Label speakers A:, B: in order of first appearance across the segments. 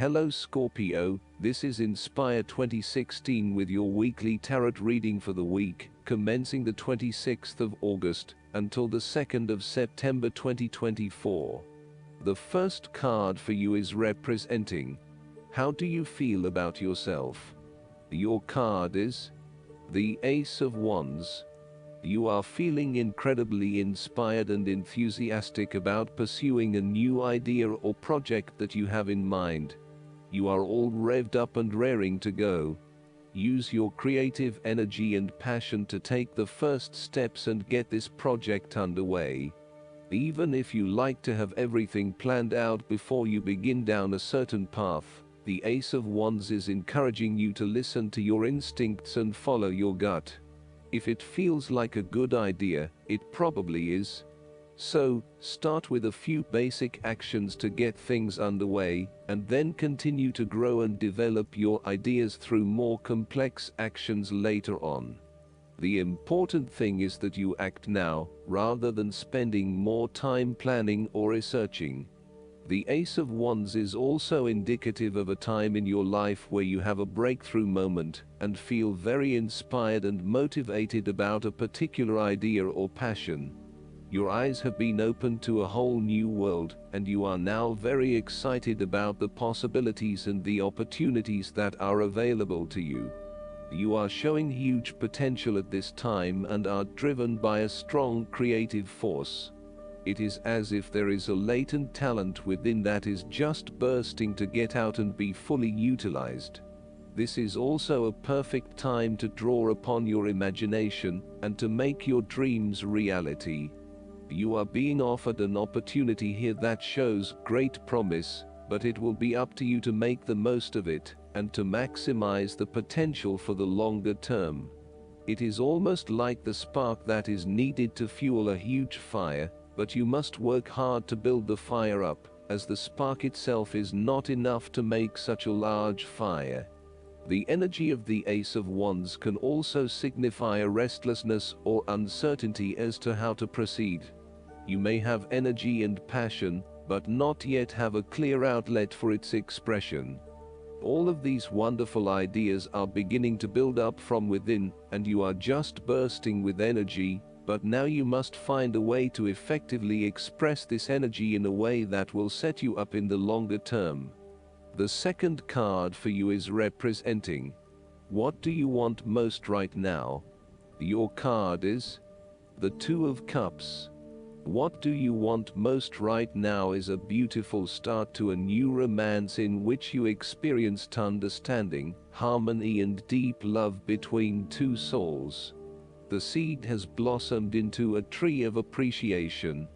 A: Hello Scorpio, this is Inspire 2016 with your weekly tarot reading for the week, commencing the 26th of August until the 2nd of September 2024. The first card for you is representing, how do you feel about yourself? Your card is the Ace of Wands. You are feeling incredibly inspired and enthusiastic about pursuing a new idea or project that you have in mind. You are all revved up and raring to go. Use your creative energy and passion to take the first steps and get this project underway. Even if you like to have everything planned out before you begin down a certain path, the Ace of Wands is encouraging you to listen to your instincts and follow your gut. If it feels like a good idea, it probably is. So, start with a few basic actions to get things underway, and then continue to grow and develop your ideas through more complex actions later on. The important thing is that you act now, rather than spending more time planning or researching. The Ace of Wands is also indicative of a time in your life where you have a breakthrough moment, and feel very inspired and motivated about a particular idea or passion. Your eyes have been opened to a whole new world, and you are now very excited about the possibilities and the opportunities that are available to you. You are showing huge potential at this time and are driven by a strong creative force. It is as if there is a latent talent within that is just bursting to get out and be fully utilized. This is also a perfect time to draw upon your imagination and to make your dreams reality. You are being offered an opportunity here that shows great promise, but it will be up to you to make the most of it and to maximize the potential for the longer term. It is almost like the spark that is needed to fuel a huge fire, but you must work hard to build the fire up, as the spark itself is not enough to make such a large fire. The energy of the Ace of Wands can also signify a restlessness or uncertainty as to how to proceed. You may have energy and passion, but not yet have a clear outlet for its expression. All of these wonderful ideas are beginning to build up from within, and you are just bursting with energy, but now you must find a way to effectively express this energy in a way that will set you up in the longer term. The second card for you is representing, what do you want most right now? Your card is the Two of Cups. What do you want most right now is a beautiful start to a new romance in which you experienced understanding, harmony and deep love between two souls. The seed has blossomed into a tree of appreciation.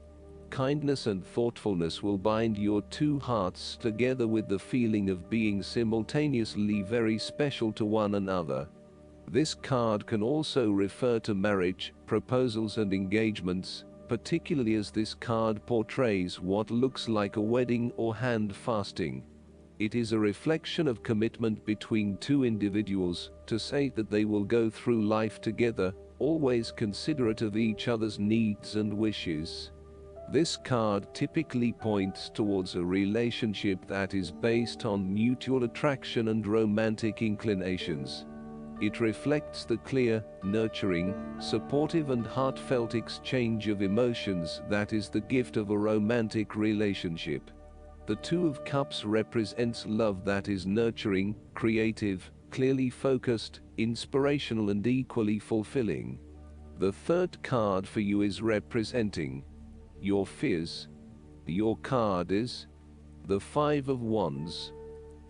A: Kindness and thoughtfulness will bind your two hearts together with the feeling of being simultaneously very special to one another. This card can also refer to marriage, proposals and engagements, particularly as this card portrays what looks like a wedding or hand fasting. It is a reflection of commitment between two individuals to say that they will go through life together, always considerate of each other's needs and wishes. This card typically points towards a relationship that is based on mutual attraction and romantic inclinations. It reflects the clear, nurturing, supportive and heartfelt exchange of emotions that is the gift of a romantic relationship. The Two of Cups represents love that is nurturing, creative, clearly focused, inspirational and equally fulfilling. The third card for you is representing your fears. Your card is the Five of Wands.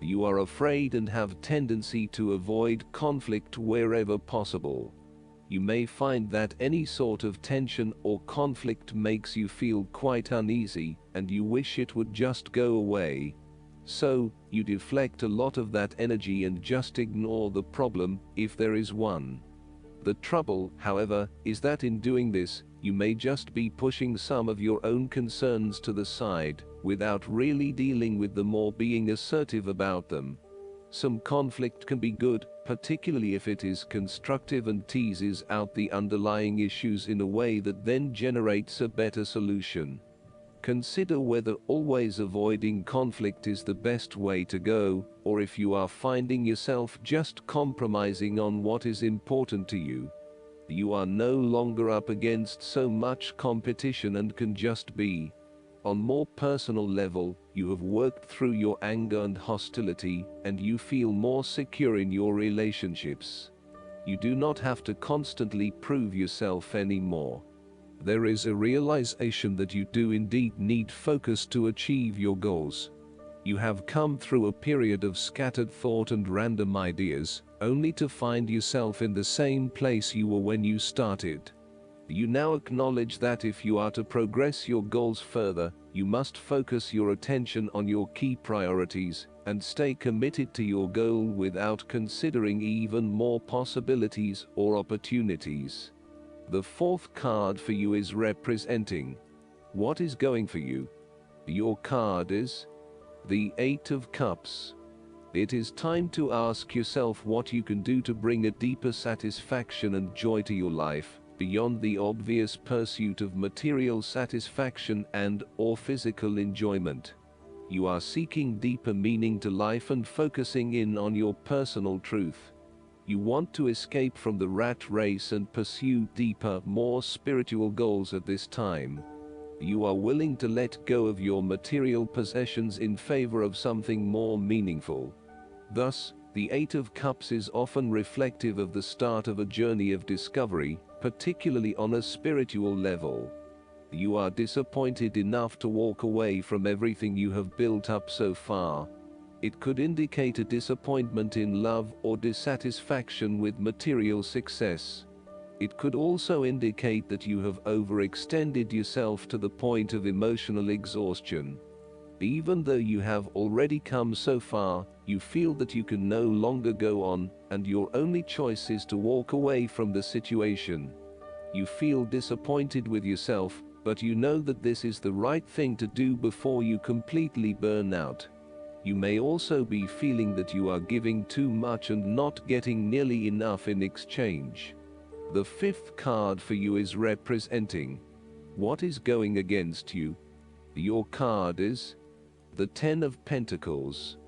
A: You are afraid and have a tendency to avoid conflict wherever possible. You may find that any sort of tension or conflict makes you feel quite uneasy, and you wish it would just go away. So, you deflect a lot of that energy and just ignore the problem, if there is one. The trouble, however, is that in doing this, you may just be pushing some of your own concerns to the side, without really dealing with them or being assertive about them. Some conflict can be good, particularly if it is constructive and teases out the underlying issues in a way that then generates a better solution. Consider whether always avoiding conflict is the best way to go, or if you are finding yourself just compromising on what is important to you. You are no longer up against so much competition and can just be. On more personal level, you have worked through your anger and hostility, and you feel more secure in your relationships. You do not have to constantly prove yourself anymore. There is a realization that you do indeed need focus to achieve your goals. You have come through a period of scattered thought and random ideas, only to find yourself in the same place you were when you started. You now acknowledge that if you are to progress your goals further, you must focus your attention on your key priorities and stay committed to your goal without considering even more possibilities or opportunities. The fourth card for you is representing what is going for you. Your card is the Eight of Cups. It is time to ask yourself what you can do to bring a deeper satisfaction and joy to your life, beyond the obvious pursuit of material satisfaction and/or physical enjoyment. You are seeking deeper meaning to life and focusing in on your personal truth. You want to escape from the rat race and pursue deeper, more spiritual goals at this time. You are willing to let go of your material possessions in favor of something more meaningful. Thus, the Eight of Cups is often reflective of the start of a journey of discovery, particularly on a spiritual level. You are disappointed enough to walk away from everything you have built up so far. It could indicate a disappointment in love or dissatisfaction with material success. It could also indicate that you have overextended yourself to the point of emotional exhaustion. Even though you have already come so far, you feel that you can no longer go on, and your only choice is to walk away from the situation. You feel disappointed with yourself, but you know that this is the right thing to do before you completely burn out. You may also be feeling that you are giving too much and not getting nearly enough in exchange. The fifth card for you is representing what is going against you. Your card is the Ten of Pentacles.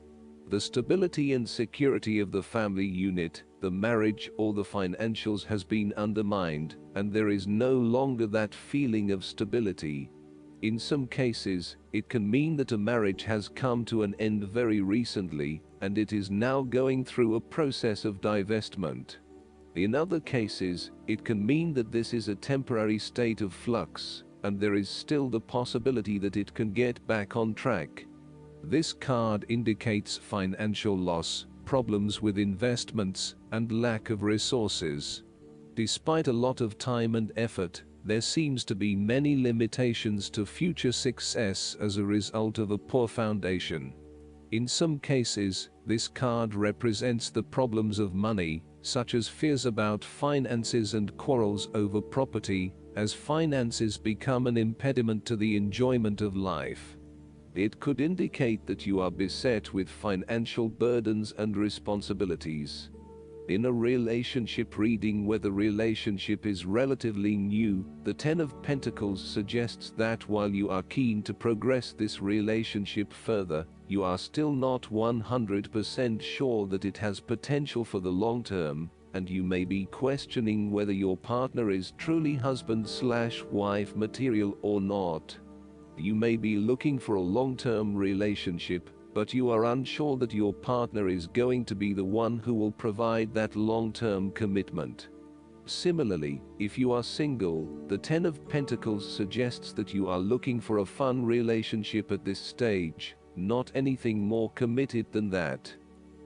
A: The stability and security of the family unit, the marriage or the financials has been undermined, and there is no longer that feeling of stability. In some cases, it can mean that a marriage has come to an end very recently, and it is now going through a process of divestment. In other cases, it can mean that this is a temporary state of flux, and there is still the possibility that it can get back on track. This card indicates financial loss, problems with investments, and lack of resources. Despite a lot of time and effort, there seems to be many limitations to future success as a result of a poor foundation. In some cases, this card represents the problems of money, such as fears about finances and quarrels over property, as finances become an impediment to the enjoyment of life. It could indicate that you are beset with financial burdens and responsibilities. In a relationship reading where the relationship is relatively new, the Ten of Pentacles suggests that while you are keen to progress this relationship further, you are still not 100% sure that it has potential for the long term, and you may be questioning whether your partner is truly husband/wife material or not. You may be looking for a long-term relationship, but you are unsure that your partner is going to be the one who will provide that long-term commitment. Similarly, if you are single, the Ten of Pentacles suggests that you are looking for a fun relationship at this stage, not anything more committed than that.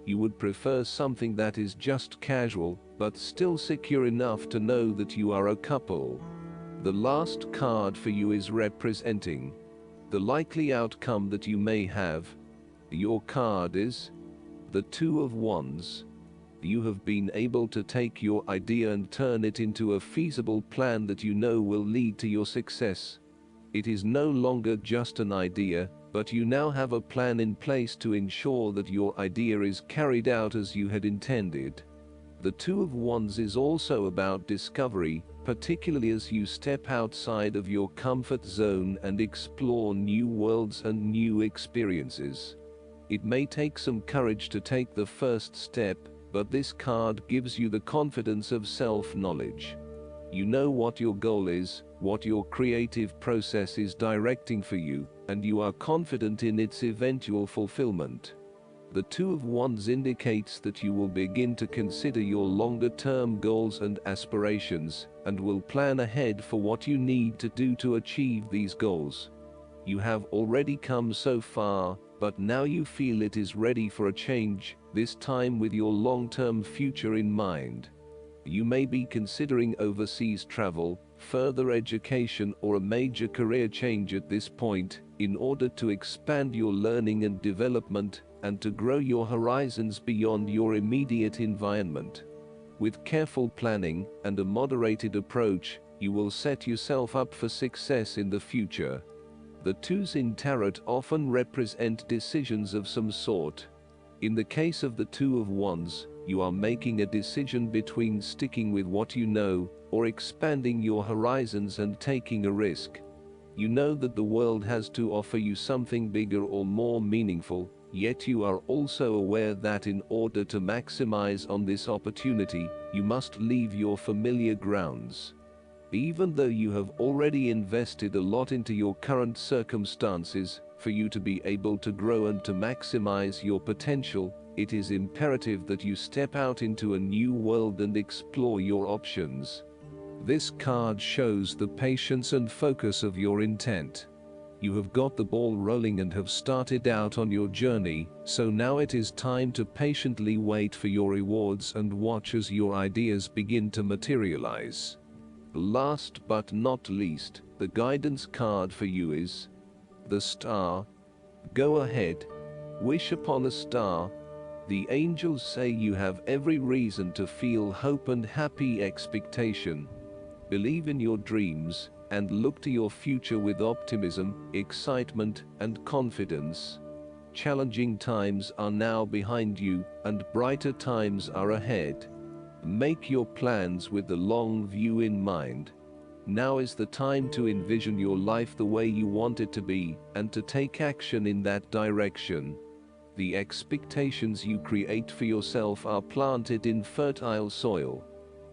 A: You would prefer something that is just casual, but still secure enough to know that you are a couple. The last card for you is representing the likely outcome that you may have. Your card is the Two of Wands. You have been able to take your idea and turn it into a feasible plan that you know will lead to your success. It is no longer just an idea, but you now have a plan in place to ensure that your idea is carried out as you had intended. The Two of Wands is also about discovery, particularly as you step outside of your comfort zone and explore new worlds and new experiences. It may take some courage to take the first step, but this card gives you the confidence of self-knowledge. You know what your goal is, what your creative process is directing for you, and you are confident in its eventual fulfillment. The Two of Wands indicates that you will begin to consider your longer-term goals and aspirations, and will plan ahead for what you need to do to achieve these goals. You have already come so far, but now you feel it is ready for a change, this time with your long-term future in mind. You may be considering overseas travel, further education, or a major career change at this point, in order to expand your learning and development, and to grow your horizons beyond your immediate environment. With careful planning and a moderated approach, you will set yourself up for success in the future. The twos in tarot often represent decisions of some sort. In the case of the Two of Wands, you are making a decision between sticking with what you know, or expanding your horizons and taking a risk. You know that the world has to offer you something bigger or more meaningful, yet you are also aware that in order to maximize on this opportunity, you must leave your familiar grounds. Even though you have already invested a lot into your current circumstances, for you to be able to grow and to maximize your potential, it is imperative that you step out into a new world and explore your options. This card shows the patience and focus of your intent. You have got the ball rolling and have started out on your journey, so now it is time to patiently wait for your rewards and watch as your ideas begin to materialize. Last but not least, the guidance card for you is the Star. Go ahead, wish upon a star. The angels say you have every reason to feel hope and happy expectation. Believe in your dreams, and look to your future with optimism, excitement, and confidence. Challenging times are now behind you, and brighter times are ahead. Make your plans with the long view in mind. Now is the time to envision your life the way you want it to be, and to take action in that direction. The expectations you create for yourself are planted in fertile soil.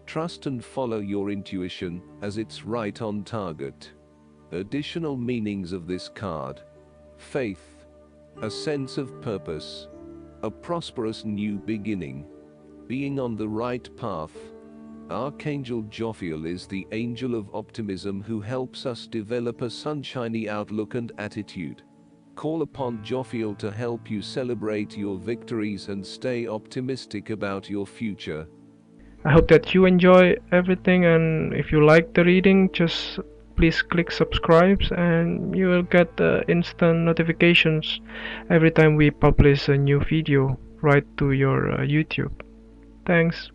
A: Trust and follow your intuition, as it's right on target. Additional meanings of this card: faith, a sense of purpose, a prosperous new beginning, being on the right path. Archangel Jophiel is the angel of optimism who helps us develop a sunshiny outlook and attitude. Call upon Jophiel to help you celebrate your victories and stay optimistic about your future.
B: I hope that you enjoy everything, and if you like the reading, just please click subscribe and you will get instant notifications every time we publish a new video right to your YouTube. Thanks.